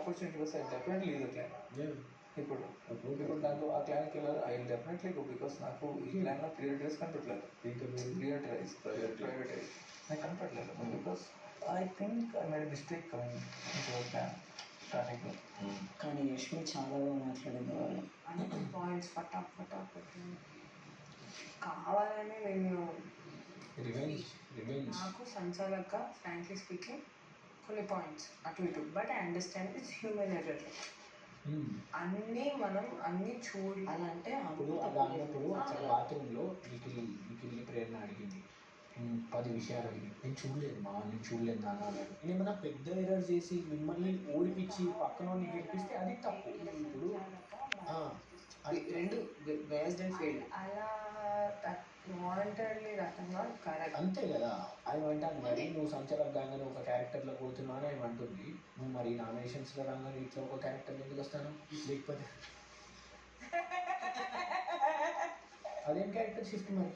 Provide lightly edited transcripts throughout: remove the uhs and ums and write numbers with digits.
Opportunity వస్తే I definitely leave the clan. ఇప్పుడు నాకు ఆ క్లాన్కి వెళ్ళాలి, ఐ డెఫినెట్లీ గో, బికాస్ నాకు ఈ క్లాన్లో ప్రియారిటీస్ కనపట్లేదు. ప్రైవేటైజ్ నాకు కనపట్లేదు, because I think I made mistake coming clan స్టార్టింగ్లో. కానీ యష్మి చాలా మాట్లాడింది వాళ్ళు అన్ని పాయింట్స్ ఫటాఫట్ కావాలనే నేను నాకు సంచాలక ఫ్రాంక్లీ స్పీకింగ్ కొన్ని పాయింట్స్ అటు ఇటు, but I understand it's human error. అన్నీ చూడాలి. అలా అంటే అప్పుడు అలా అన్నప్పుడు అక్కడ బాత్రూంలో నిఖిల్ని ప్రేరణ అడిగింది 10 విషయాలు అడిగింది. నేను చూడలేదు నాన్న అన్నాడు. నేనేమన్నా పెద్ద ఎర్రర్ చేసి మిమ్మల్ని ఓడిపించి పక్కన గెలిపిస్తే అది తప్పు. ఇప్పుడు అది రెండు బేస్డ్ అండ్ ఫెయిల్డ్ అలా వాంటెడ్లీ రకంగా కరెక్ట్ అంతే కదా. ఆయన అంటాను మరి నువ్వు సంచలన రాగానే ఒక క్యారెక్టర్లో పోతున్నావు అని ఆయన అంటుంది. నువ్వు మరి నామినేషన్స్లో రాగానే ఇట్లా ఒక క్యారెక్టర్ ఎందుకు వస్తాను? లేకపోతే అదేం క్యారెక్టర్ షిఫ్ట్ మరి?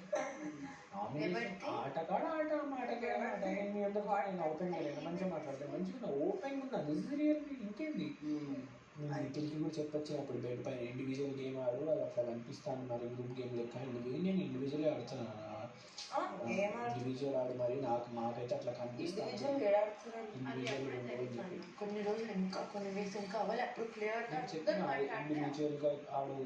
ఆటకాడ ఆట మాటకాడ మాట. నేను మీ అందరూ నేను ఓపెన్ చేయలేదు, మంచిగా మాట్లాడతాను, మంచిగా ఓపెన్ ఉన్నా. This is real. ఇంకేంది నిఖిల్కి కూడా చెప్పొచ్చు అప్పుడు బెడ్ పైన ఇండివిజువల్ గేమ్ ఆడు, అది అట్లా కనిపిస్తాను మరి గ్రూప్ గేమ్ లెక్క. నేను ఇండివిజువల్ ఆడుతున్నాను, ఇండివిజువల్ ఆడు మరి మాకైతే అట్లా కనిపిస్తాను. కొన్ని రోజులు ఇంకా కొన్ని వీక్స్ ఇంకా అవ్వాలి, అప్పుడు క్లియర్ చెప్పిన ఇండివిజువల్గా ఆడు.